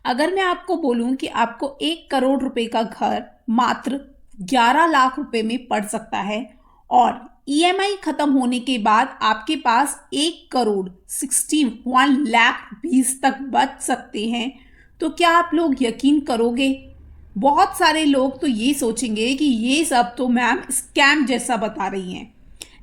अगर मैं आपको बोलूं कि आपको 1 करोड़ रुपए का घर मात्र 11 लाख रुपए में पड़ सकता है और ईएमआई खत्म होने के बाद आपके पास 1 करोड़ 61 लाख रुपीस तक बच सकते हैं, तो क्या आप लोग यकीन करोगे? बहुत सारे लोग तो ये सोचेंगे कि ये सब तो मैम स्कैम जैसा बता रही हैं,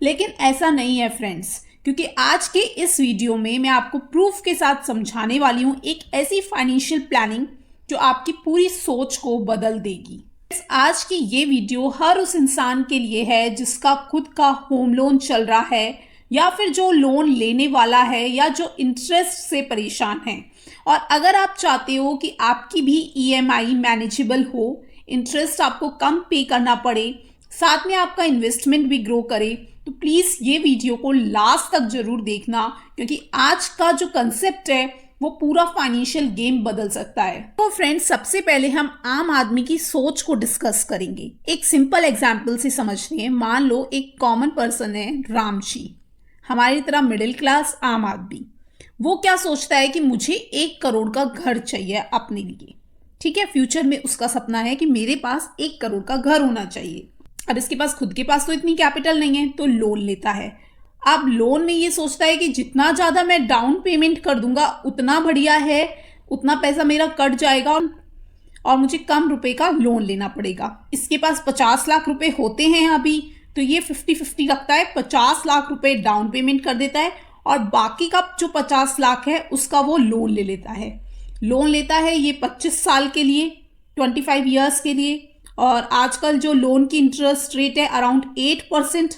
लेकिन ऐसा नहीं है फ्रेंड्स, क्योंकि आज के इस वीडियो में मैं आपको प्रूफ के साथ समझाने वाली हूँ एक ऐसी फाइनेंशियल प्लानिंग जो आपकी पूरी सोच को बदल देगी। आज की ये वीडियो हर उस इंसान के लिए है जिसका खुद का होम लोन चल रहा है या फिर जो लोन लेने वाला है या जो इंटरेस्ट से परेशान है। और अगर आप चाहते हो कि आपकी भी ईएमआई मैनेजेबल हो, इंटरेस्ट आपको कम पे करना पड़े, साथ में आपका इन्वेस्टमेंट भी ग्रो करे, तो प्लीज़ ये वीडियो को लास्ट तक जरूर देखना, क्योंकि आज का जो कंसेप्ट है वो पूरा फाइनेंशियल गेम बदल सकता है। तो फ्रेंड्स, सबसे पहले हम आम आदमी की सोच को डिस्कस करेंगे। एक सिंपल एग्जांपल से समझते हैं। मान लो एक कॉमन पर्सन है राम जी, हमारी तरह मिडिल क्लास आम आदमी। वो क्या सोचता है कि मुझे 1 करोड़ का घर चाहिए अपने लिए। ठीक है, फ्यूचर में उसका सपना है कि मेरे पास 1 करोड़ का घर होना चाहिए। अब इसके पास खुद के पास तो इतनी कैपिटल नहीं है, तो लोन लेता है। अब लोन में ये सोचता है कि जितना ज़्यादा मैं डाउन पेमेंट कर दूंगा उतना बढ़िया है, उतना पैसा मेरा कट जाएगा और मुझे कम रुपए का लोन लेना पड़ेगा। इसके पास 50 लाख रुपए होते हैं अभी, तो ये 50-50 रखता है, 50 लाख रुपए डाउन पेमेंट कर देता है और बाकी का जो 50 लाख है उसका वो लोन ले लेता है। लोन लेता है ये 25 साल के लिए, 25 ईयर्स के लिए। और आजकल जो लोन की इंटरेस्ट रेट है अराउंड 8%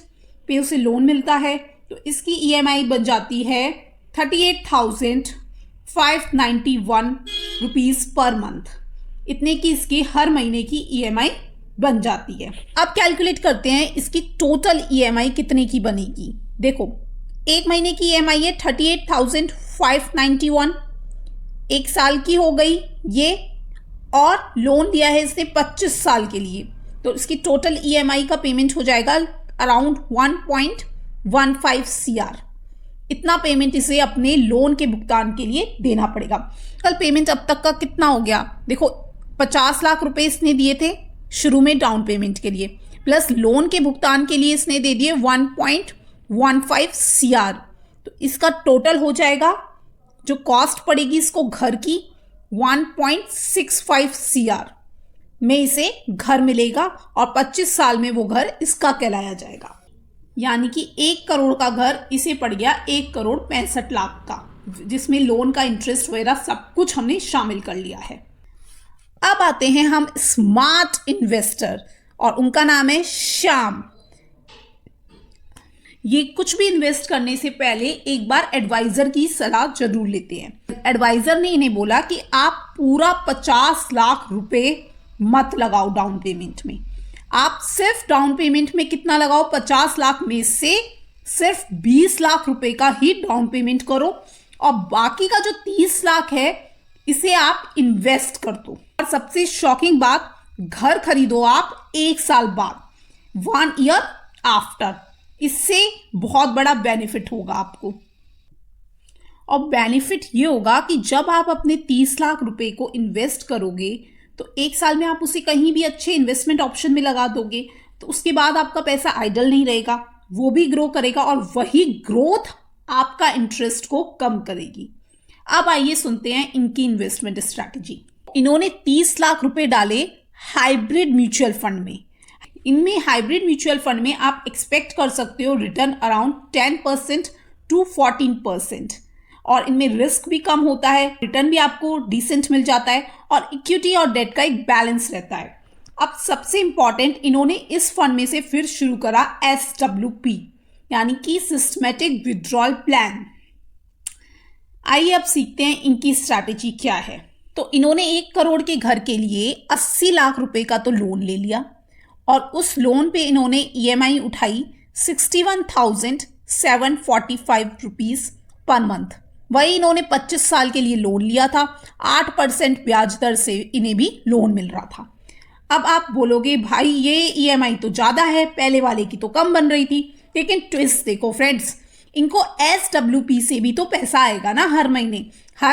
पे उसे लोन मिलता है, तो इसकी ईएमआई बन जाती है 38,591 रुपीस पर मंथ। इतने की इसकी हर महीने की ईएमआई बन जाती है। अब कैलकुलेट करते हैं इसकी टोटल ईएमआई कितने की बनेगी। देखो, एक महीने की ईएमआई है 38,591, एक साल की हो गई ये, और लोन दिया है इसने 25 साल के लिए, तो इसकी टोटल ईएमआई का पेमेंट हो जाएगा अराउंड 1.15 CR। इतना पेमेंट इसे अपने लोन के भुगतान के लिए देना पड़ेगा। कल पेमेंट अब तक का कितना हो गया? देखो, 50 लाख रुपए इसने दिए थे शुरू में डाउन पेमेंट के लिए, प्लस लोन के भुगतान के लिए इसने दे दिए 1.15 CR। तो इसका टोटल हो जाएगा, जो कॉस्ट पड़ेगी इसको घर की, 1.65 CR में इसे घर मिलेगा और 25 साल में वो घर इसका कहलाया जाएगा। यानी कि 1 करोड़ का घर इसे पड़ गया 1,65,00,000 का, जिसमें लोन का इंटरेस्ट वगैरह सब कुछ हमने शामिल कर लिया है। अब आते हैं हम स्मार्ट इन्वेस्टर, और उनका नाम है श्याम। ये कुछ भी इन्वेस्ट करने से पहले एक बार एडवाइजर की सलाह जरूर लेते हैं। एडवाइजर ने इन्हें बोला कि आप पूरा 50 लाख रुपए मत लगाओ डाउन पेमेंट में, आप सिर्फ डाउन पेमेंट में कितना लगाओ, 50 लाख में से सिर्फ 20 लाख रुपए का ही डाउन पेमेंट करो और बाकी का जो 30 लाख है इसे आप इन्वेस्ट कर दो। और सबसे शॉकिंग बात, घर खरीदो आप 1 साल बाद, 1 ईयर आफ्टर। इससे बहुत बड़ा बेनिफिट होगा आपको। और बेनिफिट ये होगा कि जब आप अपने 30 लाख रुपए को इन्वेस्ट करोगे तो 1 साल में आप उसे कहीं भी अच्छे इन्वेस्टमेंट ऑप्शन में लगा दोगे, तो उसके बाद आपका पैसा आइडल नहीं रहेगा, वो भी ग्रो करेगा और वही ग्रोथ आपका इंटरेस्ट को कम करेगी। अब आइए सुनते हैं इनकी इन्वेस्टमेंट स्ट्रैटेजी। इन्होंने 30 लाख रुपए डाले हाइब्रिड म्यूचुअल फंड में। इनमें हाइब्रिड म्यूचुअल फंड में आप एक्सपेक्ट कर सकते हो रिटर्न अराउंड 10% to 14%, और इनमें रिस्क भी कम होता है, रिटर्न भी आपको डिसेंट मिल जाता है और इक्विटी और डेट का एक बैलेंस रहता है। अब सबसे इंपॉर्टेंट, इन्होंने इस फंड में से फिर शुरू करा SWP, यानी कि सिस्टमैटिक विड्रॉल प्लान। आइए अब सीखते हैं इनकी स्ट्रैटेजी क्या है। तो इन्होंने 1 करोड़ के घर के लिए 80 लाख रुपए का तो लोन ले लिया और उस लोन पे इन्होंने ईएमआई उठाई 61,745 रुपीस पर मंथ। वही इन्होंने 25 साल के लिए लोन लिया था, 8% ब्याज दर से इन्हें भी लोन मिल रहा था। अब आप बोलोगे भाई ये ईएमआई तो ज़्यादा है, पहले वाले की तो कम बन रही थी। लेकिन ट्विस्ट देखो फ्रेंड्स, इनको SWP से भी तो पैसा आएगा ना हर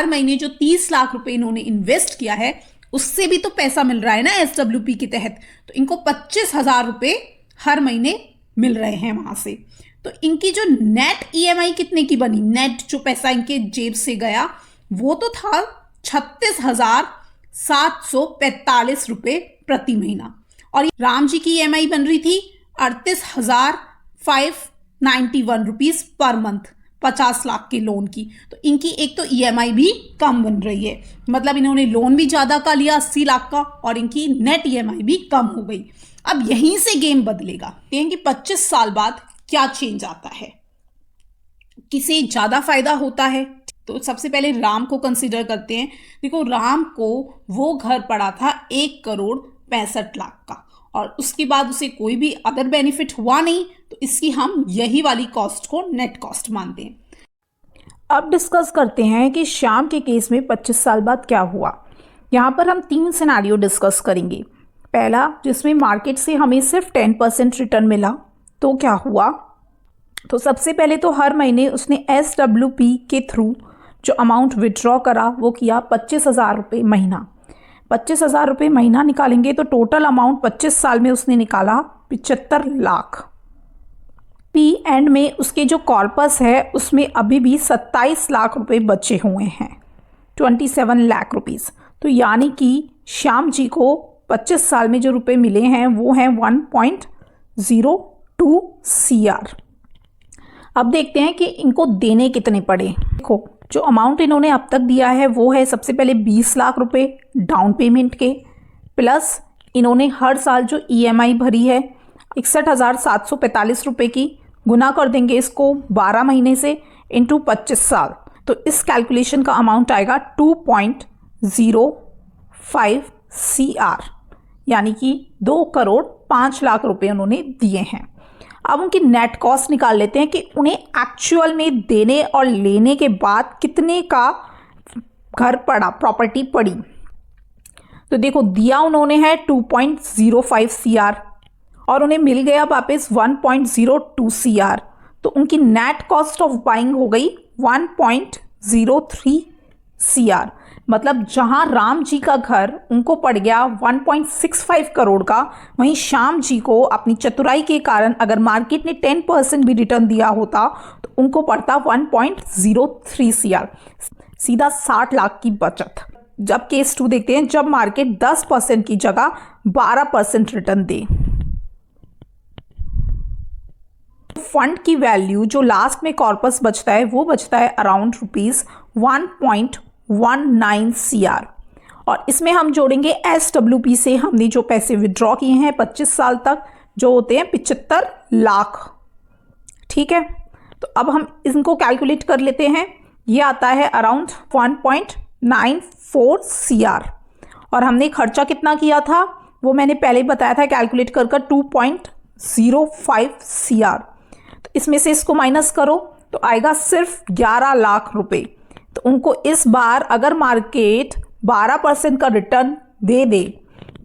महीने जो 30 लाख रुपए इन्होंने इन्वेस्ट किया है उससे भी तो पैसा मिल रहा है ना SWP के तहत। तो इनको 25,000 रुपए हर महीने मिल रहे हैं वहां से। तो इनकी जो नेट EMI कितने की बनी, नेट जो पैसा इनके जेब से गया वो तो था 36,745 रुपए प्रति महीना। और राम जी की EMI बन रही थी 38,591 रुपीज पर मंथ, 50 लाख के लोन की। तो इनकी एक तो EMI भी कम बन रही है, मतलब इन्होंने लोन भी ज्यादा का लिया 80 लाख का और इनकी नेट EMI भी कम हो गई। अब यहीं से गेम बदलेगा, देखें कि 25 साल बाद क्या चेंज आता है, किसे ज्यादा फायदा होता है। तो सबसे पहले राम को कंसीडर करते हैं। देखो राम को वो घर पड़ा था 1,65,00,000 का और उसके बाद उसे कोई भी अदर बेनिफिट हुआ नहीं, तो इसकी हम यही वाली कॉस्ट को नेट कॉस्ट मानते हैं। अब डिस्कस करते हैं कि श्याम के केस में 25 साल बाद क्या हुआ। यहाँ पर हम 3 सिनेरियो डिस्कस करेंगे। पहला, जिसमें मार्केट से हमें सिर्फ 10% रिटर्न मिला, तो क्या हुआ। तो सबसे पहले तो हर महीने उसने SWP के थ्रू जो अमाउंट विड्रॉ करा वो किया 25,000 रुपये महीना। 25,000 रुपये महीना निकालेंगे तो टोटल अमाउंट 25 साल में उसने निकाला 75 लाख। पी एंड में उसके जो कॉर्पस है उसमें अभी भी 27 लाख रुपए बचे हुए हैं, 27 लाख रुपीस। तो यानी कि श्याम जी को 25 साल में जो रुपए मिले हैं वो हैं 1.02 CR। अब देखते हैं कि इनको देने कितने पड़े। देखो जो अमाउंट इन्होंने अब तक दिया है वो है सबसे पहले 20 लाख रुपए डाउन पेमेंट के, प्लस इन्होंने हर साल जो EMI भरी है 61,745 रुपए की, गुना कर देंगे इसको 12 महीने से इंटू 25 साल, तो इस कैलकुलेशन का अमाउंट आएगा 2.05 CR, यानी कि 2,05,00,000 रुपए उन्होंने दिए हैं। अब उनकी नेट कॉस्ट निकाल लेते हैं कि उन्हें एक्चुअल में देने और लेने के बाद कितने का घर पड़ा, प्रॉपर्टी पड़ी। तो देखो दिया उन्होंने है 2.05 CR और उन्हें मिल गया वापस 1.02 CR। तो उनकी नेट कॉस्ट ऑफ बाइंग हो गई 1.03 CR। मतलब जहां राम जी का घर उनको पड़ गया 1.65 करोड़ का, वहीं श्याम जी को अपनी चतुराई के कारण अगर मार्केट ने 10% भी रिटर्न दिया होता तो उनको पड़ता 1.03 CR, सीधा 60 लाख की बचत। जब केस 2 देखते हैं, जब मार्केट 10% की जगह 12% रिटर्न दे, फंड की वैल्यू जो लास्ट में कॉर्पस बचता है वो बचता है अराउंड ₹1.19 CR। और इसमें हम जोड़ेंगे SWP से हमने जो पैसे विड्रॉ किए हैं 25 साल तक, जो होते हैं 75 लाख। ठीक है, तो अब हम इनको कैलकुलेट कर लेते हैं। ये आता है अराउंड 1.94 CR और हमने खर्चा कितना किया था वो मैंने पहले बताया था कैलकुलेट कर 2.05 CR। तो इसमें से इसको माइनस करो तो आएगा सिर्फ 11 लाख रुपए। तो उनको इस बार अगर मार्केट 12% का रिटर्न दे दे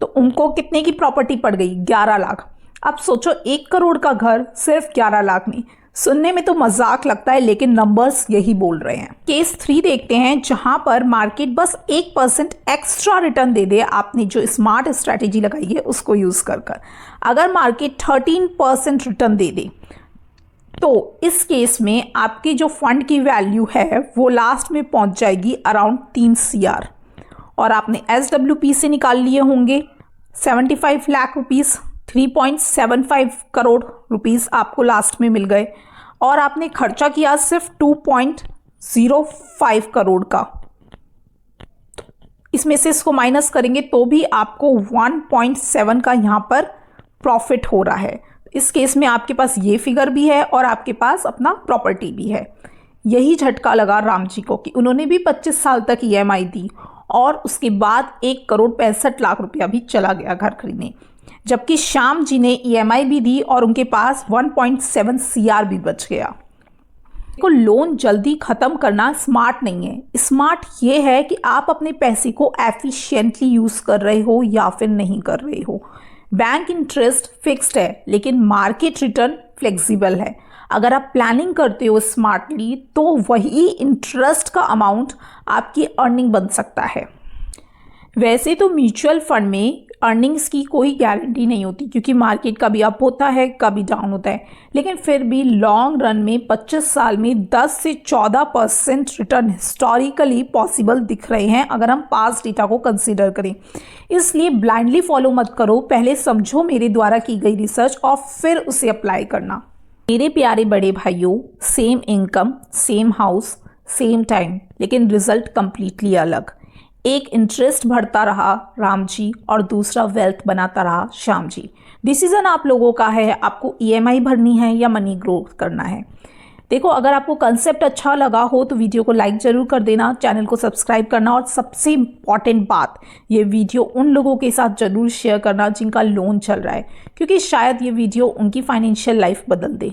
तो उनको कितने की प्रॉपर्टी पड़ गई, 11 लाख। अब सोचो 1 करोड़ का घर सिर्फ 11 लाख में, सुनने में तो मजाक लगता है लेकिन नंबर्स यही बोल रहे हैं। केस 3 देखते हैं जहां पर मार्केट बस 1% एक्स्ट्रा रिटर्न दे दे। आपने जो स्मार्ट स्ट्रैटेजी लगाई है उसको यूज कर अगर मार्केट 13% रिटर्न दे दे तो इस केस में आपकी जो फंड की वैल्यू है वो लास्ट में पहुंच जाएगी अराउंड 3 CR और आपने SWP से निकाल लिए होंगे 75 लाख रुपीस, 3.75 करोड़ रुपीस आपको लास्ट में मिल गए और आपने खर्चा किया सिर्फ 2.05 करोड़ का। इसमें से इसको माइनस करेंगे तो भी आपको 1.7 का यहाँ पर प्रॉफिट हो रहा है। इस केस में आपके पास ये फिगर भी है और आपके पास अपना प्रॉपर्टी भी है। यही झटका लगा राम जी को कि उन्होंने भी 25 साल तक EMI दी और उसके बाद 1,65,00,000 रुपया भी चला गया घर खरीदने, जबकि श्याम जी ने EMI भी दी और उनके पास 1.7 CR भी बच गया। को लोन जल्दी खत्म करना स्मार्ट नहीं है। स्मार्ट ये है कि आप अपने पैसे को एफिशिएंटली यूज कर रहे हो या फिर नहीं कर रहे हो। बैंक इंटरेस्ट फिक्स्ड है लेकिन मार्केट रिटर्न फ्लेक्सिबल है। अगर आप प्लानिंग करते हो स्मार्टली तो वही इंटरेस्ट का अमाउंट आपकी अर्निंग बन सकता है। वैसे तो म्यूचुअल फंड में अर्निंग्स की कोई गारंटी नहीं होती, क्योंकि मार्केट कभी अप होता है कभी डाउन होता है, लेकिन फिर भी लॉन्ग रन में 25 साल में 10 से 14% रिटर्न हिस्टोरिकली पॉसिबल दिख रहे हैं अगर हम पास्ट डेटा को कंसीडर करें। इसलिए ब्लाइंडली फॉलो मत करो, पहले समझो मेरे द्वारा की गई रिसर्च और फिर उसे अप्लाई करना। मेरे प्यारे बड़े भाइयों, same income, same house, same time, लेकिन रिजल्ट कंप्लीटली अलग। एक इंटरेस्ट बढ़ता रहा राम जी और दूसरा वेल्थ बनाता रहा श्याम जी। डिसीजन आप लोगों का है, आपको ईएमआई भरनी है या मनी ग्रो करना है। देखो, अगर आपको कंसेप्ट अच्छा लगा हो तो वीडियो को लाइक जरूर कर देना, चैनल को सब्सक्राइब करना और सबसे इम्पॉर्टेंट बात, ये वीडियो उन लोगों के साथ जरूर शेयर करना जिनका लोन चल रहा है, क्योंकि शायद ये वीडियो उनकी फाइनेंशियल लाइफ बदल दे।